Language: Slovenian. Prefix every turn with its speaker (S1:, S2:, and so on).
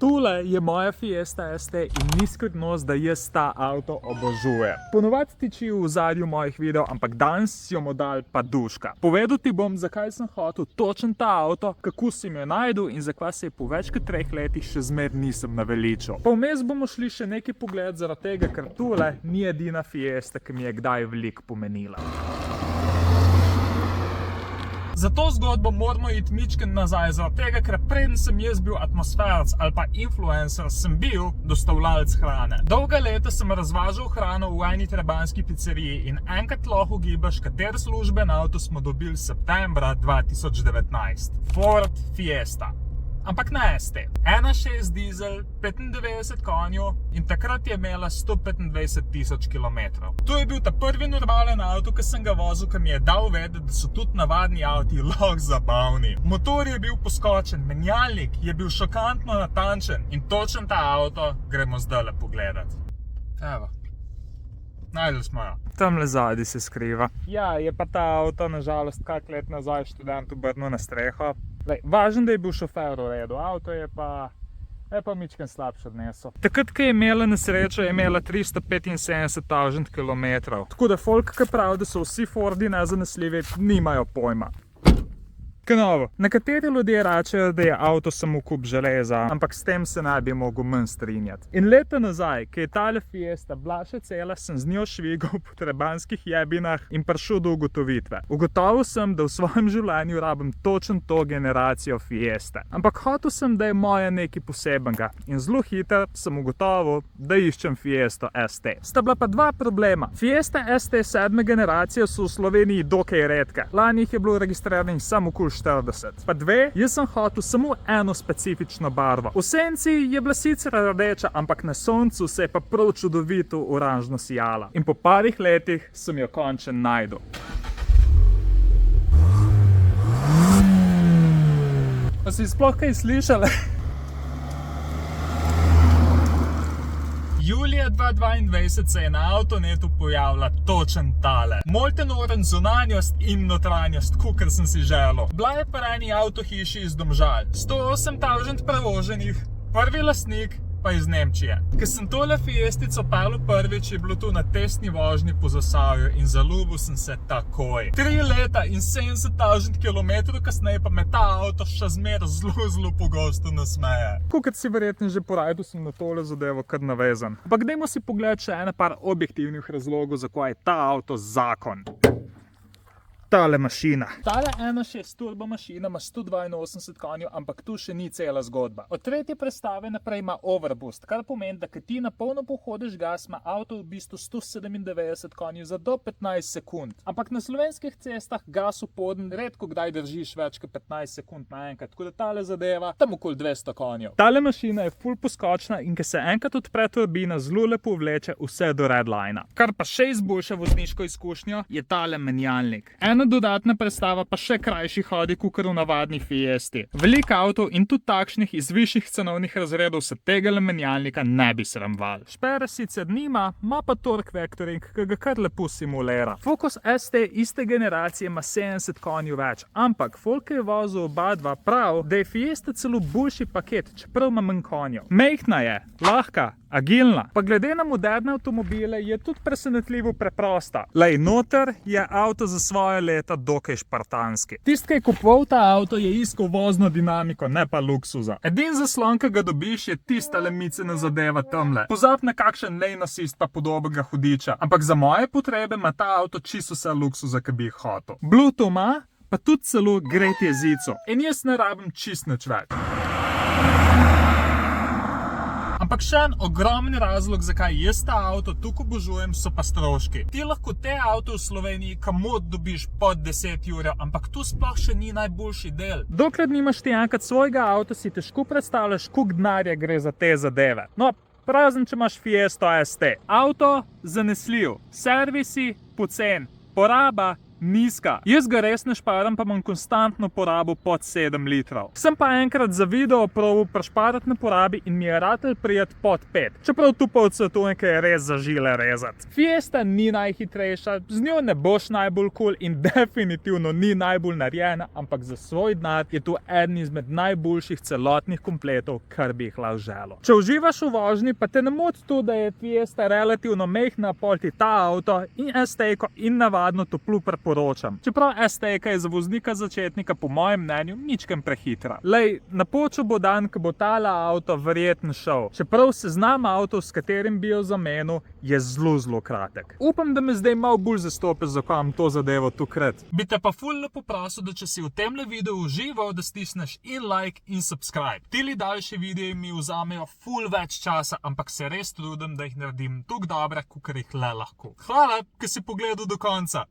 S1: Tule je moja Fiesta ST in ni skrivnost, da jaz ta avto obožujem. Ponovadi tiči v ozadju mojih videov, ampak danes si jo modal pa duška. Povedal ti bom, zakaj sem hotel točen ta avto, kako sem jo najdel in zakaj se je po več kot 3 letih še zmer nisem naveličal. Pa vmes bomo šli še neki pogled zaradi tega, ker tule ni edina Fiesta, ki mi je kdaj veliko pomenila. Za to zgodbo moramo iti mičken nazaj, zaradi tega, ker preden sem jaz bil atmosferec ali pa influencer, sem bil dostavljalec hrane. Dolga leta sem razvažal hrano v eni trebanjski pizzeriji in enkrat lahko ugibaš, kater služben avto smo dobili septembra 2019. Ford Fiesta. Ampak ne ST. 1.6 dizel, 95 konjev in takrat je imela 125.000 kilometrov. To je bil ta prvi normalen avto, ki sem ga vozil, ki mi je dal vedeti, da so tudi navadni avti lahko zabavni. Motor je bil poskočen, menjalnik je bil šokantno natančen in točen ta avto gremo zdajle pogledati. Evo. Najdel smo jo. Tamle zadaj se skriva. Ja, je pa ta avto nažalost kak let nazaj študent obrnil na streho. Važno, da je bil šofer v redu, avto je pa mičken slabše odnesel. Takrat, ko je imela nesrečo, je imela 375.000 kilometrov. Tako da folk, ki pravi, da so vsi Fordi nezanesljivi, nimajo pojma. Novo. Nekateri ljudje račejo, da je avto samo kup železa, ampak s tem se ne bi mogel manj strinjati. In leta nazaj, ko je tale Fiesta bila še cela, sem z njo švigal po trebanjskih jebinah in prišel do ugotovitve. Ugotovil sem, da v svojem življenju rabim točno to generacijo Fieste. Ampak hotel sem, da je moja nekaj posebenega in zelo hitro sem ugotovil, da iščem Fiesto ST. Sta bila pa dva problema. Fiesta ST 7. generacije so v Sloveniji dokaj redke. Lani jih je bilo registriranih samo okoli 40. Pa dve, jaz sem hotel samo eno specifično barvo. V senci je bila sicer rdeča, ampak na soncu se je pa prav čudovito oranžno sijala. In po parih letih sem jo končno najdel. Pa si sploh kaj slišali? Julija 2022 se je na avtonetu pojavila točen tale. Molten oranž zunanjost in notranjost, kakor sem si želel. Bila je pa eni avtohiši iz Domžal. 108.000 prevoženih, prvi lastnik pa iz Nemčije. Ko sem tole Fiestico peljal prvič, je bilo to na testni vožnji po Zasavju in zaljubil sem se takoj. 3 leta in 70.000 kilometrov kasneje pa me ta avto še zmer zelo pogosto nasmeje. Kakor si verjetno že porajdu, sem na tole zadevo kar navezan. Ampak dajmo si pogledati še ene par objektivnih razlogov, zakaj je ta avto zakon. Tale mašina. Tale 1.6 turbo mašina ima 182 konjev, ampak tu še ni cela zgodba. Od tretje prestave naprej ima overboost, kar pomeni, da kad ti na polno pohodiš gas, ima avto v bistvu 197 konjev za do 15 sekund. Ampak na slovenskih cestah gas v poden redko kdaj držiš več kot 15 sekund naenkrat, tako da tale zadeva tam okoli 200 konjev. Tale mašina je ful poskočna in ko se enkrat odpre turbina, zelo lepo vleče vse do redlina. Kar pa še izboljša vozniško izkušnjo, je tale menjalnik. Dodatna prestava pa še krajši hodi kakor v navadni Fiesti. Veliko avtov in tudi takšnih iz višjih cenovnih razredov se tega menjalnika ne bi sramval. Špere sicer nima, ima pa torque vectoring, ki ga kar lepo simulira. Focus ST iste generacije ima 70 konjev več, ampak folk je vozil oba dva prav, da je Fiesta celo boljši paket, čeprav ima manj konjev. Mejhna je, lahka, agilna. Pa glede na moderne avtomobile je tudi presenetljivo preprosta. Lej, noter je avto za svoje leta dokaj špartanski. Tist, ki je kupoval ta avto, je iskal vozno dinamiko, ne pa luksuza. Edin zaslon, ki ga dobiš, je tista lemicena zadeva tamle. Pozab na kakšen lane assist pa podobnega hudiča. Ampak za moje potrebe ima ta avto čisto vse luksuza, ki bi jih hotel. Bluetooth ima, pa tudi celo gret jezico. In jaz ne rabim čist nič več. Ampak še en ogromen razlog, zakaj jaz ta avto tukaj obožujem, so pa stroški. Ti lahko te avto v Sloveniji kamot dobiš pod 10 evrov, ampak tu sploh še ni najboljši del. Dokler nimaš ti enkrat svojega avta, si težko predstavljaš, koliko denarja gre za te zadeve. No, razen če imaš Fiesto ST. Avto zanesljiv, servisi pocen, poraba nizka. Jaz ga res ne šparam, pa imam konstantno porabo pod 7 litrov. Sem pa enkrat za video probal prešparati na porabi in mi je ratel prijeti pod 5. Čeprav tu pa od svetovnika je res za žile rezati. Fiesta ni najhitrejša, z njo ne boš najbolj cool in definitivno ni najbolj narejena, ampak za svoj denar je to eden izmed najboljših celotnih kompletov, kar bi jih lahko želel. Če uživaš v vožnji, pa te ne moti to, da je Fiesta relativno majhna, pol ti ta avto in ST-ko in navadno toplo priporočam. Čeprav ST-ka je za voznika začetnika po mojem mnenju ničkem prehitra. Lej, napočil bo dan, ko bo tale avto verjetno šel. Čeprav seznam avtov, s katerim bi jo zamenil, je zelo kratek. Upam, da me zdaj malo bolj zastopi, za kam to zadevo tukrat. Bi te pa ful lepo prosil, da če si v temle videu užival, da stisneš in like in subscribe. Tili daljši videi mi vzamejo ful več časa, ampak se res trudim, da jih naredim toliko dobre, kakor jih le lahko. Hvala, ker si pogledal do konca.